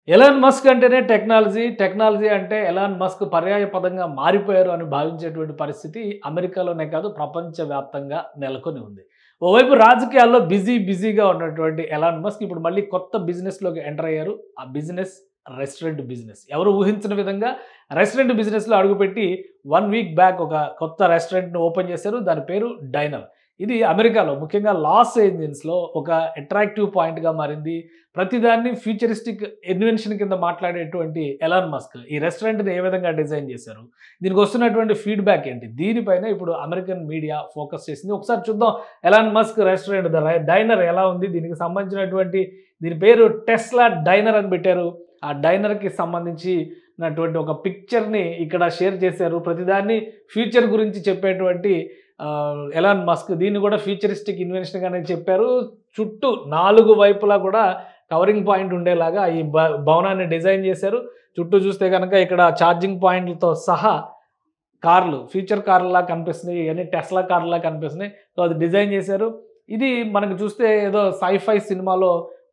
Elon Musk అంటేనే technology, technology అంటే Elon Musk పర్యాయ పదంగా మారిపోయారు అని భావించేటువంటి పరిస్థితి అమెరికాలోనే కాదు ప్రపంచవ్యాప్తంగా నెలకొని ఉంది. ఓవైపు రాజకీయాల్లో బిజీగా ఉన్నటువంటి ఎలాన్ మస్క్ ఇప్పుడు మళ్ళీ కొత్త బిజినెస్‌లోకి ఎంటర్ అయ్యారు. ఆ బిజినెస్ రెస్టారెంట్ బిజినెస్. ఎవరు ఊహించని విధంగా రెస్టారెంట్ బిజినెస్‌లో అడుగుపెట్టి 1 వీక్ బ్యాక్ ఒక కొత్త రెస్టారెంట్‌ని ఓపెన్ చేశారు. దాని పేరు డైనర్. ఇది అమెరికాలో ముఖ్యంగా లాస్ ఏంజెల్స్‌లో ఒక అట్రాక్టివ్ పాయింట్‌గా మారింది. ప్రతిదాన్ని ఫ్యూచరిస్టిక్ ఇన్వెన్షన్ కింద మాట్లాడేటువంటి ఎలాన్ మస్క్ ఈ రెస్టారెంట్‌ని ఏ విధంగా డిజైన్ చేశారు? దీనికి వస్తున్నటువంటి ఫీడ్‌బ్యాక్ ఏంటి? దీనిపైన ఇప్పుడు అమెరికన్ మీడియా ఫోకస్ చేసింది. ఒకసారి చూద్దాం ఎలాన్ మస్క్ రెస్టారెంట్ డైనర్ ఎలా ఉంది? దీనికి సంబంధించినటువంటి దీని పేరు టెస్లా డైనర్ అని పెట్టారు. ఆ డైనర్‌కి సంబంధించినటువంటి ఒక పిక్చర్‌ని ఇక్కడ షేర్ చేశారు. ప్రతిదాన్ని ఫ్యూచర్ గురించి చెప్పేటువంటి ఎలాన్ మస్క్ దీన్ని కూడా ఫ్యూచరిస్టిక్ ఇన్వెన్షన్‌గానే చెప్పారు. చుట్టూ 4 వైపులా కూడా కవరింగ్ పాయింట్ ఉండేలాగా ఈ భవనాన్ని డిజైన్ చేశారు. చుట్టూ చూస్తే గనక ఇక్కడ ఛార్జింగ్ పాయింట్లతో సహా కార్లు, ఫ్యూచర్ కార్‌లా కనిపిస్తున్నాయి. ఇయన్నీ టెస్లా కార్‌లా కనిపిస్తున్నాయి. సో, అది డిజైన్ చేశారు. ఇది మనకు చూస్తే ఏదో సైఫై సినిమాలో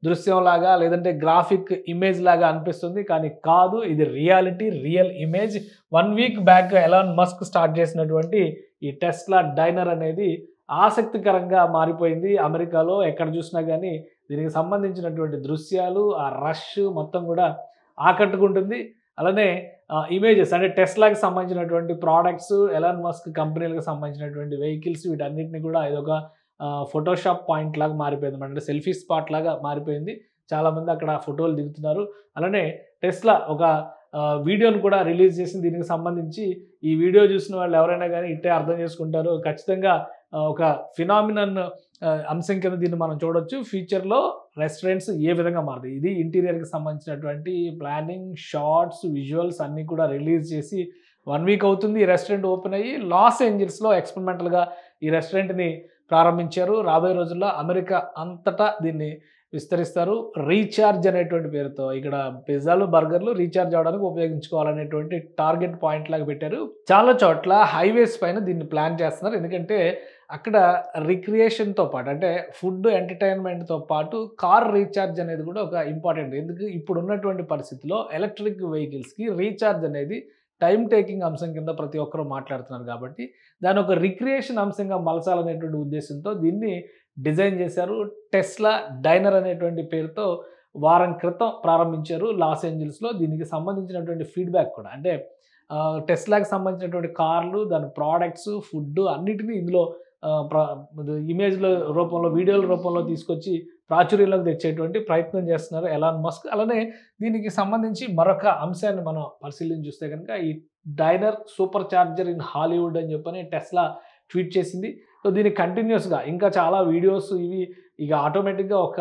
దృశ్యంలాగా లేదంటే గ్రాఫిక్ ఇమేజ్ లాగా అనిపిస్తుంది. కానీ కాదు. ఇది reality, real image. 1 week back Elon Musk start చేసినటువంటి ఈ టెస్లా డైనర్ అనేది ఆసక్తికరంగా మారిపోయింది. అమెరికాలో ఎక్కడ చూసినా గానీ దీనికి సంబంధించినటువంటి దృశ్యాలు, ఆ రష్ మొత్తం కూడా ఆకట్టుకుంటుంది. అలానే ఇమేజెస్ అంటే టెస్లాకి సంబంధించినటువంటి ప్రొడక్ట్స్, ఎలాన్ మస్క్ కంపెనీలకు సంబంధించినటువంటి వెహికల్స్ వీటన్నిటిని కూడా ఇదొక ఫోటోషాప్ పాయింట్ లాగా మారిపోయిందన్నమాట. అంటే సెల్ఫీ స్పాట్ లాగా మారిపోయింది. చాలామంది అక్కడ ఫోటోలు దిగుతున్నారు. అలానే టెస్లా ఒక వీడియోను కూడా రిలీజ్ చేసింది దీనికి సంబంధించి. ఈ వీడియో చూసిన వాళ్ళు ఎవరైనా గానీ ఇట్టే అర్థం చేసుకుంటారు. ఖచ్చితంగా ఒక ఫినామినన్ అంశం కింద దీన్ని మనం చూడొచ్చు. ఫ్యూచర్‌లో రెస్టారెంట్స్ ఏ విధంగా మారుతాయి. ఇది ఇంటీరియర్‌కి సంబంధించినటువంటి ప్లానింగ్, షాట్స్, విజువల్స్ అన్నీ కూడా రిలీజ్ చేసి 1 వీక్ అవుతుంది. ఈ రెస్టారెంట్ ఓపెన్ అయ్యి లాస్ ఏంజెల్స్‌లో ఎక్స్‌పెరిమెంటల్‌గా ఈ రెస్టారెంట్‌ని ప్రారంభించారు. రాబోయే రోజుల్లో అమెరికా అంతటా దీన్ని విస్తరిస్తారు. రీచార్జ్ అనేటువంటి పేరుతో ఇక్కడ పిజ్జాలు, బర్గర్‌లు రీచార్జ్ అవ్వడానికి ఉపయోగించుకోవాలనేటువంటి టార్గెట్ పాయింట్ లాగా పెట్టారు. చాలా చోట్ల హైవేస్ పైన దీన్ని ప్లాన్ చేస్తున్నారు. ఎందుకంటే అక్కడ రిక్రియేషన్‌తో పాటు అంటే ఫుడ్, ఎంటర్‌టైన్‌మెంట్‌తో పాటు కార్ రీచార్జ్ అనేది కూడా ఒక ఇంపార్టెంట్. ఎందుకు ఇప్పుడున్నటువంటి పరిస్థితిలో ఎలక్ట్రిక్ వెహికల్స్‌కి రీచార్జ్ అనేది టైమ్ టేకింగ్ అంశం కింద ప్రతి ఒక్కరు మాట్లాడుతున్నారు కాబట్టి దాన్ని ఒక రిక్రియేషన్ అంశంగా మలచాలనేటువంటి ఉద్దేశంతో దీన్ని డిజైన్ చేశారు. టెస్లా డైనర్ అనేటువంటి పేరుతో వారం క్రితం ప్రారంభించారు లాస్ ఏంజెల్స్‌లో. దీనికి సంబంధించినటువంటి ఫీడ్‌బ్యాక్ కూడా అంటే టెస్లాకి సంబంధించినటువంటి కార్లు, దాని ప్రొడక్ట్స్, ఫుడ్ అన్నిటిని ఇందులో ఇమేజ్‌ల రూపంలో, వీడియోల రూపంలో తీసుకొచ్చి ప్రాచుర్యంలోకి తెచ్చేటువంటి ప్రయత్నం చేస్తున్నారు ఎలాన్ మస్క్. అలానే దీనికి సంబంధించి మరొక అంశాన్ని మనం పరిశీలించి చూస్తే కనుక ఈ diner super charger in Hollywood అని చెప్పని టెస్లా ట్వీట్ చేసింది. సో, దీన్ని కంటిన్యూస్‌గా ఇంకా చాలా వీడియోస్ ఇవి ఇక ఆటోమేటిక్‌గా ఒక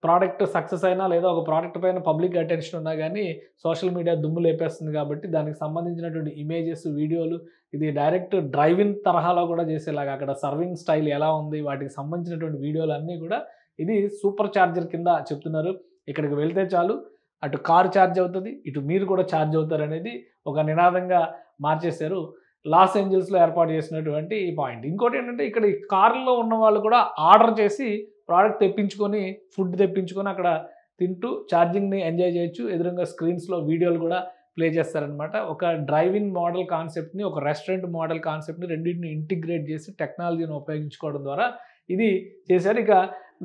ప్రోడక్ట్ సక్సెస్ అయినా లేదా ఒక ప్రోడక్ట్ పైన పబ్లిక్ అటెన్షన్ ఉన్నా గానీ సోషల్ మీడియా దుమ్ము లేపేస్తుంది కాబట్టి దానికి సంబంధించినటువంటి ఇమేజెస్, వీడియోలు ఇది డైరెక్ట్ డ్రైవ్ ఇన్ తరహాలో కూడా చేసేలాగా అక్కడ సర్వింగ్ స్టైల్ ఎలా ఉంది వాటికి సంబంధించినటువంటి వీడియోలన్నీ కూడా ఇది సూపర్ చార్జర్ కింద చెప్తున్నారు. ఇక్కడికి వెళ్తే చాలు అటు కారు ఛార్జ్ అవుతది, ఇటు మీరు కూడా ఛార్జ్ అవుతారనేది ఒక నినాదంగా మార్చేశారు. లాస్ ఏంజెల్స్‌లో ఏర్పాటు చేసినటువంటి ఈ పాయింట్. ఇంకోటేంటంటే ఇక్కడ ఈ కార్‌లో ఉన్న వాళ్ళు కూడా ఆర్డర్ చేసి ప్రోడక్ట్ తెప్పించుకొని, ఫుడ్ తెప్పించుకొని అక్కడ తింటూ ఛార్జింగ్‌ని ఎంజాయ్ చేయొచ్చు. ఎదురుంగా స్క్రీన్స్‌లో వీడియోలు కూడా ప్లే చేస్తారనమాట. ఒక డ్రైవ్ ఇన్ మోడల్ కాన్సెప్ట్‌ని, ఒక రెస్టారెంట్ మోడల్ కాన్సెప్ట్‌ని రెండింటిని ఇంటిగ్రేట్ చేసి టెక్నాలజీని ఉపయోగించుకోవడం ద్వారా ఇది చేశారు. ఇక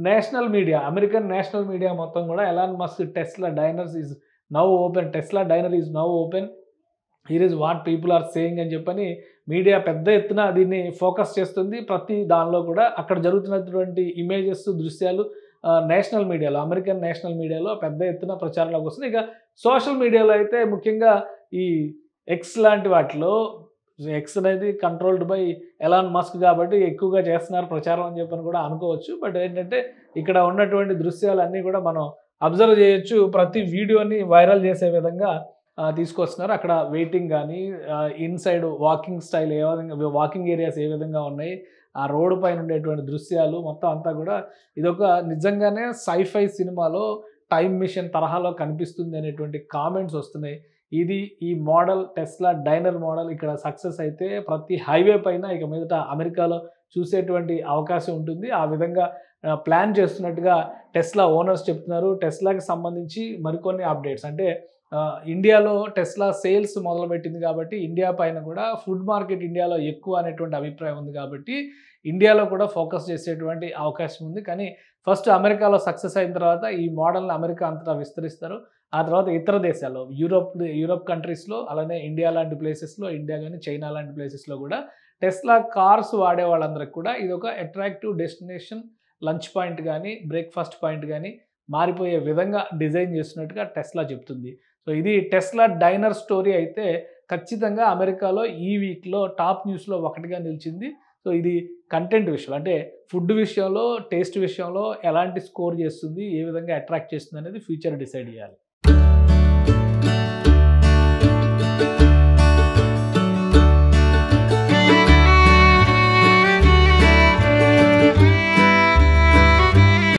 national media, American national media మొత్తం కూడా Elon Musk Tesla diners is now open, Tesla diner is now open, here is what people are saying అని చెప్పని మీడియా పెద్ద ఎత్తున దీన్ని ఫోకస్ చేస్తుంది. ప్రతి దానిలో కూడా అక్కడ జరుగుతున్నటువంటి ఇమేజెస్, దృశ్యాలు నేషనల్ మీడియాలో, అమెరికన్ నేషనల్ మీడియాలో పెద్ద ఎత్తున ప్రచారంలోకి వస్తుంది. ఇక సోషల్ మీడియాలో అయితే ముఖ్యంగా ఈ ఎక్స్ లాంటి వాటిలో ఎక్స్ అనేది కంట్రోల్డ్ బై ఎలాన్ మస్క్ కాబట్టి ఎక్కువగా చేస్తున్నారు ప్రచారం అని చెప్పని కూడా అనుకోవచ్చు. బట్ ఏంటంటే ఇక్కడ ఉన్నటువంటి దృశ్యాలన్నీ కూడా మనం అబ్జర్వ్ చేయొచ్చు. ప్రతి వీడియోని వైరల్ చేసే విధంగా తీసుకొస్తున్నారు. అక్కడ వెయిటింగ్ గానీ, ఇన్‌సైడ్ వాకింగ్ స్టైల్ ఏ విధంగా వాకింగ్ ఏరియాస్ ఏ విధంగా ఉన్నాయి, ఆ రోడ్డు పైన ఉండేటువంటి దృశ్యాలు మొత్తం అంతా కూడా ఇదొక నిజంగానే సైఫై సినిమాలో టైమ్ మిషన్ తరహాలో కనిపిస్తుంది అనేటువంటి కామెంట్స్ వస్తున్నాయి. ఇది ఈ మోడల్ టెస్లా డైనర్ మోడల్ ఇక్కడ సక్సెస్ అయితే ప్రతి హైవే పైన ఇక మీదట అమెరికాలో చూసేటువంటి అవకాశం ఉంటుంది. ఆ విధంగా ప్లాన్ చేస్తున్నట్టుగా టెస్లా ఓనర్స్ చెప్తున్నారు. టెస్లాకి సంబంధించి మరికొన్ని అప్డేట్స్ అంటే ఇండియాలో టెస్లా సేల్స్ మొదలుపెట్టింది కాబట్టి ఇండియా పైన కూడా ఫుడ్ మార్కెట్ ఇండియాలో ఎక్కువ అనేటువంటి అభిప్రాయం ఉంది కాబట్టి ఇండియాలో కూడా ఫోకస్ చేసేటువంటి అవకాశం ఉంది. కానీ ఫస్ట్ అమెరికాలో సక్సెస్ అయిన తర్వాత ఈ మోడల్ని అమెరికా అంతటా విస్తరిస్తారు. ఆ తర్వాత ఇతర దేశాల్లో యూరోప్ కంట్రీస్‌లో అలానే ఇండియా లాంటి ప్లేసెస్‌లో ఇండియా గాని, చైనా లాంటి ప్లేసెస్‌లో కూడా టెస్లా కార్స్ వాడే వాళ్ళందరికి కూడా ఇదొక అట్రాక్టివ్ డెస్టినేషన్ లంచ్ పాయింట్ గాని, బ్రేక్‌ఫాస్ట్ పాయింట్ గాని మారిపోయే విధంగా డిజైన్ చేస్తున్నట్టుగా టెస్లా చెప్తుంది. సో ఇది టెస్లా డైనర్ స్టోరీ అయితే ఖచ్చితంగా అమెరికాలో ఈ వీక్‌లో టాప్ న్యూస్‌లో ఒకటిగా నిలిచింది. సో ఇది కంటెంట్ విషయంలో అంటే ఫుడ్ విషయంలో, టేస్ట్ విషయంలో ఎలాంటి స్కోర్ చేస్తుంది, ఏ విధంగా అట్రాక్ట్ చేస్తుంది అనేది ఫ్యూచర్ డిసైడ్ చేయాలి.